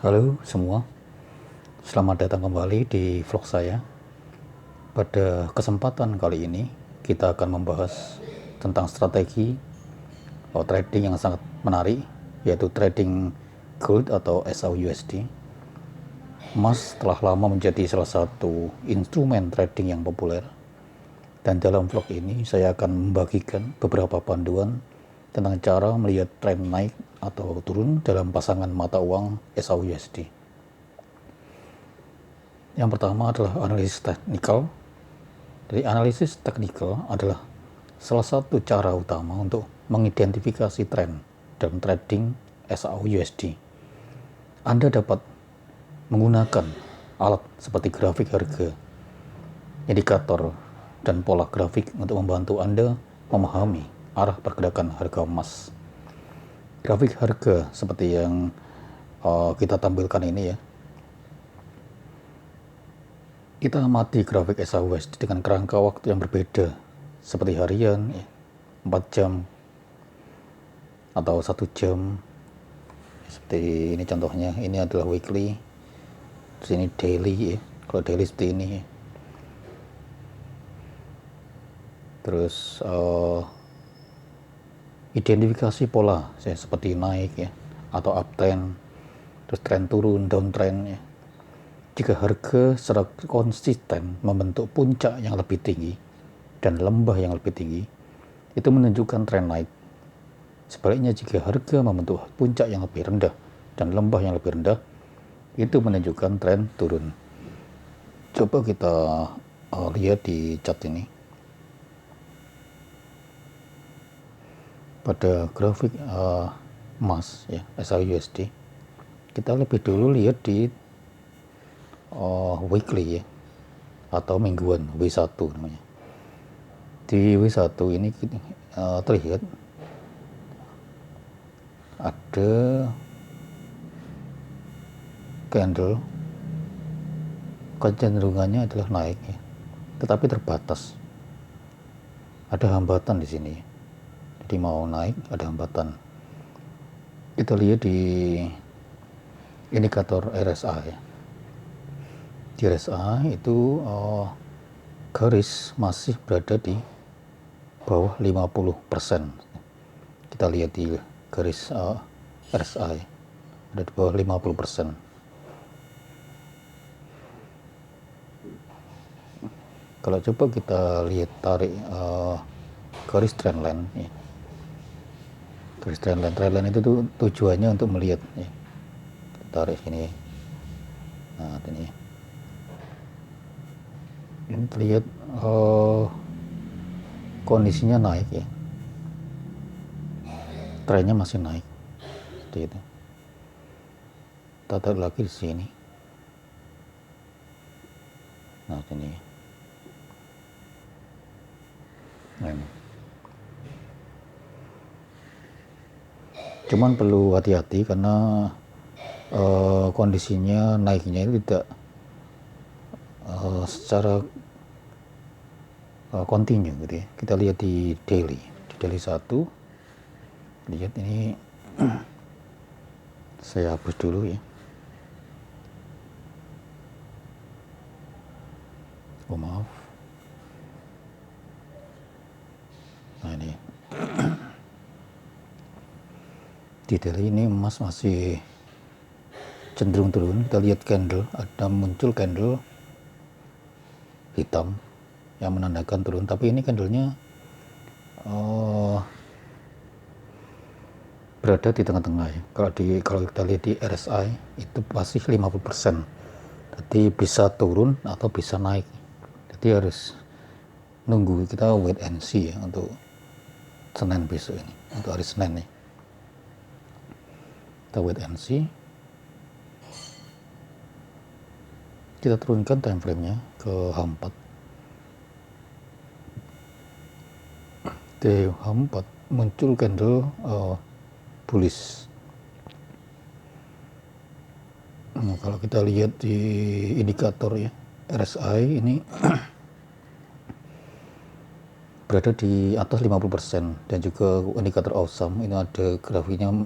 Halo semua, selamat datang kembali di vlog saya. Pada kesempatan kali ini, kita akan membahas tentang strategi trading yang sangat menarik, yaitu trading gold atau SAUUSD. Emas telah lama menjadi salah satu instrumen trading yang populer. Dan dalam vlog ini, saya akan membagikan beberapa panduan tentang cara melihat tren naik atau turun dalam pasangan mata uang SAUUSD. Yang pertama adalah analisis teknikal. Jadi analisis teknikal adalah salah satu cara utama untuk mengidentifikasi tren dalam trading SAUUSD. Anda dapat menggunakan alat seperti grafik harga, indikator, dan pola grafik untuk membantu Anda memahami arah pergerakan harga emas. Grafik harga seperti yang kita tampilkan ini ya. Kita amati grafik SAUUSD dengan kerangka waktu yang berbeda, seperti harian, 4 jam, atau 1 jam. Seperti ini contohnya, ini adalah weekly, terus ini daily ya. Kalau daily seperti ini ya. Terus identifikasi pola ya, seperti naik ya, atau uptrend, terus tren turun, downtrend ya. Jika harga secara konsisten membentuk puncak yang lebih tinggi dan lembah yang lebih tinggi, itu menunjukkan tren naik. Sebaliknya, jika harga membentuk puncak yang lebih rendah dan lembah yang lebih rendah, itu menunjukkan tren turun. Coba kita lihat di chart ini. Pada grafik emas ya, SAUUSD, kita lebih dulu lihat di weekly ya, atau mingguan, W1 namanya. Di W1 ini terlihat ada candle kecenderungannya adalah naik ya, tetapi terbatas. Ada hambatan di sini. Jadi mau naik ada hambatan. Kita lihat di indikator RSI ya. Di RSI itu garis masih berada di bawah 50%. Kita lihat di garis RSI ada di bawah 50%. Kalau coba kita lihat tarik garis trendline ya. Garis trendline itu tuh tujuannya untuk melihat ya. Kita tarik sini. Nah, ini. Ini terlihat kondisinya naik ya. Trennya masih naik. Seperti itu. Kita tarik lagi di sini. Nah, ini. Nah, ini. Cuman perlu hati-hati karena kondisinya naiknya itu tidak secara continue gitu ya. Kita lihat di daily 1, lihat ini. Saya hapus dulu ya. Oh maaf. Nah ini di daily ini emas masih cenderung turun. Kita lihat candle, ada muncul candle hitam yang menandakan turun, tapi ini candlenya berada di tengah-tengah ya. Kalau kita lihat di RSI itu masih 50%. Jadi bisa turun atau bisa naik. Jadi harus nunggu, kita wait and see ya untuk Senin besok ini, untuk hari Senin nih. Kita wait and see. Kita turunkan time frame-nya ke H4. Di H4 muncul candle bullish. Nah, kalau kita lihat di indikator ya, RSI ini berada di atas 50%, dan juga indikator awesome ini ada grafiknya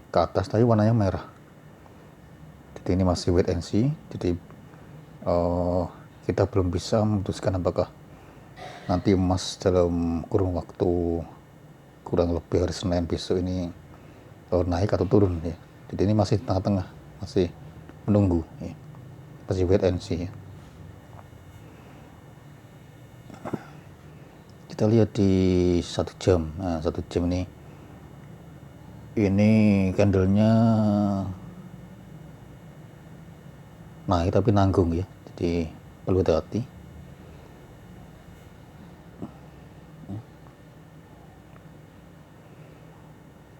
ke atas tapi warnanya merah. Jadi ini masih wait and see. Jadi kita belum bisa memutuskan apakah nanti emas dalam kurun waktu kurang lebih hari Senin besok ini naik atau turun ya. Jadi ini masih tengah-tengah, masih menunggu ya. Masih wait and see ya. Kita lihat di 1 jam. Nah, 1 jam ini candlenya naik tapi nanggung ya. Jadi perlu hati-hati.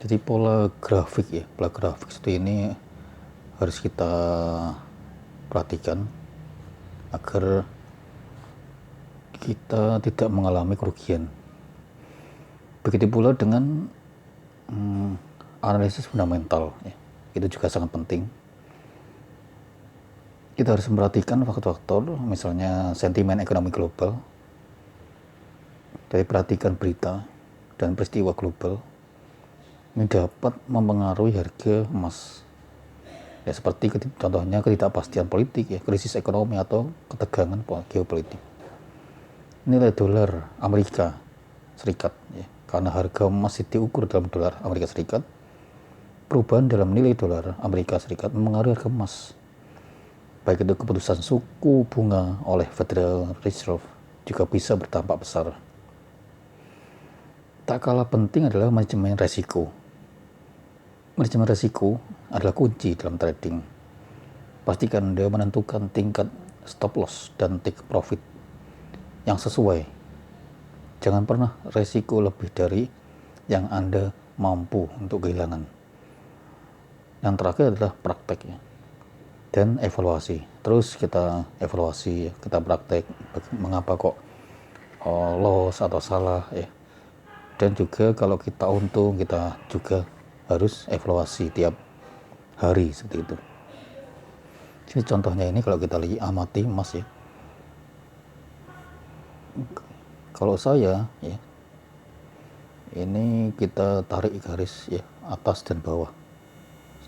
Jadi pola grafik ya, pola grafik seperti ini harus kita perhatikan agar kita tidak mengalami kerugian. Begitu pula dengan analisis fundamental ya. Itu juga sangat penting. Kita harus memperhatikan faktor-faktor misalnya sentimen ekonomi global. Jadi perhatikan berita dan peristiwa global ini dapat mempengaruhi harga emas. Ya seperti contohnya ketidakpastian politik ya, krisis ekonomi atau ketegangan geopolitik. Nilai dolar Amerika Serikat ya, karena harga emas diukur dalam dolar Amerika Serikat, perubahan dalam nilai dolar Amerika Serikat mempengaruhi harga emas. Baik itu keputusan suku bunga oleh Federal Reserve juga bisa berdampak besar. Tak kalah penting adalah manajemen resiko. Manajemen resiko adalah kunci dalam trading. Pastikan Anda menentukan tingkat stop loss dan take profit yang sesuai. Jangan pernah resiko lebih dari yang Anda mampu untuk kehilangan. Yang terakhir adalah praktek ya. Dan evaluasi. Terus kita evaluasi, kita praktek mengapa kok loss atau salah ya. Dan juga kalau kita untung, kita juga harus evaluasi tiap hari seperti itu. Jadi contohnya ini kalau kita lihat amati emas ya. Kalau saya ya, ini kita tarik garis ya atas dan bawah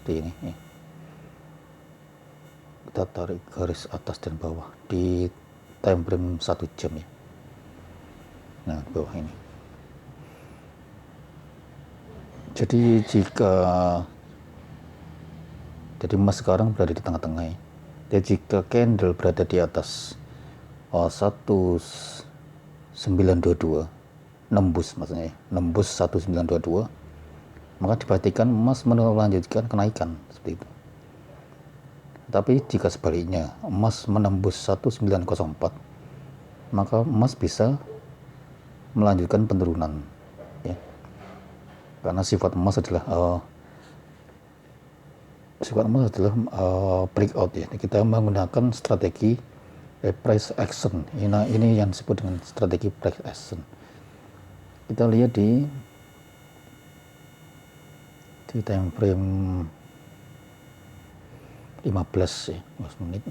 seperti ini ya. Kita tarik garis atas dan bawah di time frame 1 jam ya. Nah bawah ini. Jadi jadi emas sekarang berada di tengah-tengah ya. Jadi jika candle berada di atas 1922 nembus maksudnya ya, nembus 1922, maka diperhatikan emas melanjutkan kenaikan seperti itu. Tapi jika sebaliknya emas menembus 1904, maka emas bisa melanjutkan penurunan ya. Karena sifat emas adalah breakout ya. Kita menggunakan strategi price action. Ini yang disebut dengan strategi price action. Kita lihat di time frame 15 ya, 15 menit.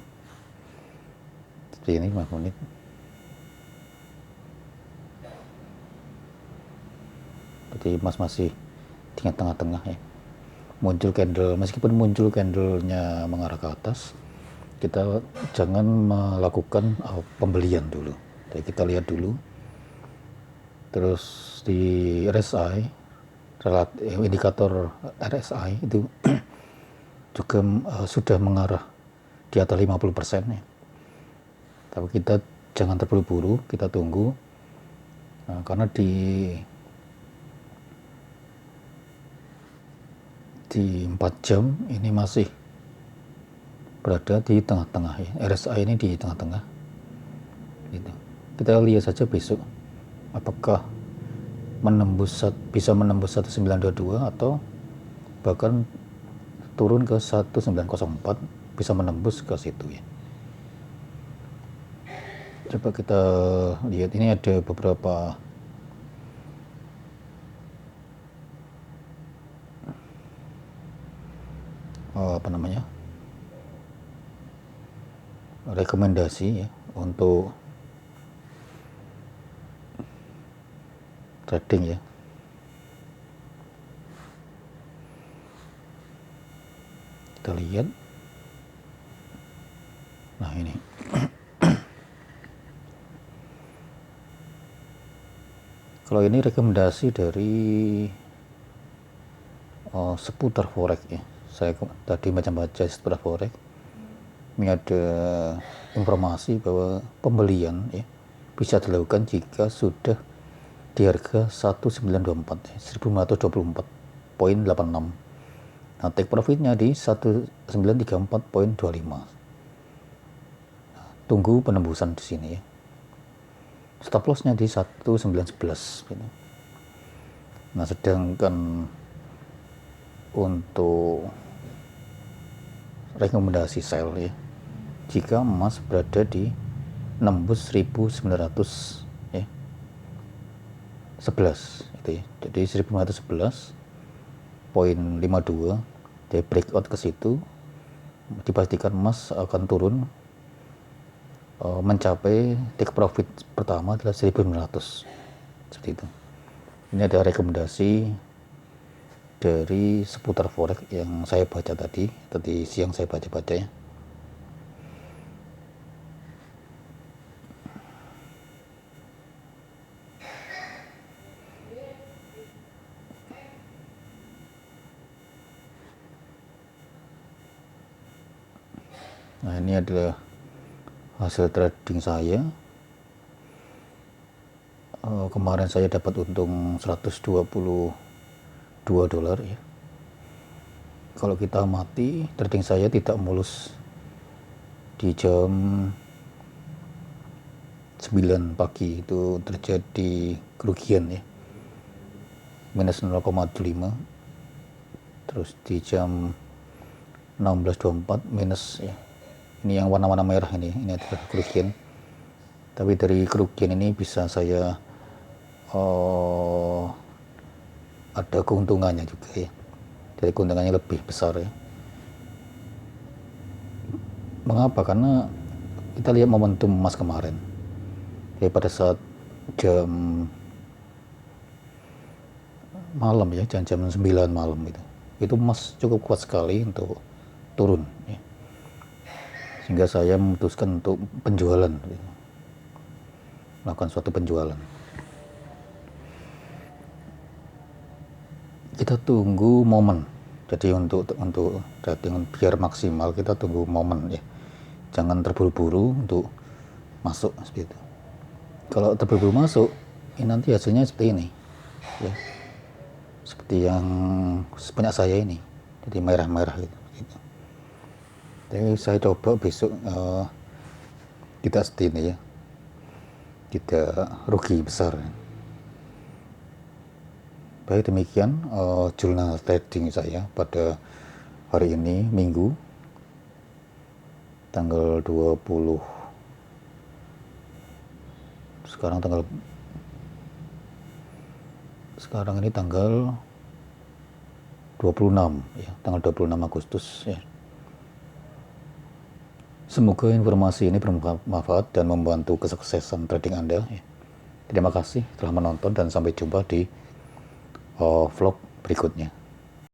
Seperti ini 15 menit. Jadi emas masih di tengah-tengah ya. Muncul candle, meskipun muncul candlenya mengarah ke atas, kita jangan melakukan pembelian dulu. Jadi kita lihat dulu. Terus di RSI, indikator RSI itu juga sudah mengarah di atas 50% ya. Tapi kita jangan terburu-buru, kita tunggu. Nah, karena di 4 jam ini masih berada di tengah-tengah ya. RSI ini di tengah-tengah gitu. Kita lihat saja besok apakah bisa menembus 1922 atau bahkan turun ke 1904, bisa menembus ke situ ya. Coba kita lihat, ini ada beberapa rekomendasi ya untuk trading ya. Kita lihat Nah ini kalau ini rekomendasi dari seputar forex ya. Saya tadi baca seputar forex, ini ada informasi bahwa pembelian ya bisa dilakukan jika sudah di harga 1924 ya, 1524,86. Nah, take profitnya di 1934,25. Tunggu penembusan di sini ya. Stop lossnya di 1911 gitu. Nah, sedangkan untuk rekomendasi sell ya, jika emas berada di nembus 1900 ya, 11 itu ya. Jadi 1911,52 dia breakout ke situ, dipastikan emas akan turun mencapai take profit pertama adalah 1900 seperti itu. Ini ada rekomendasi dari seputar forex yang saya baca tadi siang saya baca ya. Nah, ini adalah hasil trading saya. Kemarin saya dapat untung $122 ya. Kalau kita amati, trading saya tidak mulus di jam 9 pagi itu terjadi kerugian ya, minus 0,25. Terus di jam 16.24 minus ya. Ini yang warna-warna merah ini adalah kerugian. Tapi dari kerugian ini bisa saya ada keuntungannya juga ya. Dari keuntungannya lebih besar ya. Mengapa? Karena kita lihat momentum emas kemarin. Ya, pada saat jam malam ya, jam 9 malam itu emas cukup kuat sekali untuk turun ya. Sehingga saya memutuskan untuk penjualan gitu. Melakukan suatu penjualan. Kita tunggu momen. Jadi untuk trading biar maksimal kita tunggu momen ya. Jangan terburu-buru untuk masuk seperti itu. Kalau terburu-buru masuk, ini nanti hasilnya seperti ini ya. Seperti yang sebanyak saya ini. Jadi merah-merah gitu. Jadi saya coba besok tidak seperti ini ya. Tidak rugi besar. Baik, demikian jurnal trading saya pada hari ini, Minggu tanggal 20. Sekarang ini tanggal 26 ya, tanggal 26 Agustus ya. Semoga informasi ini bermanfaat dan membantu kesuksesan trading Anda ya. Terima kasih telah menonton dan sampai jumpa di vlog berikutnya.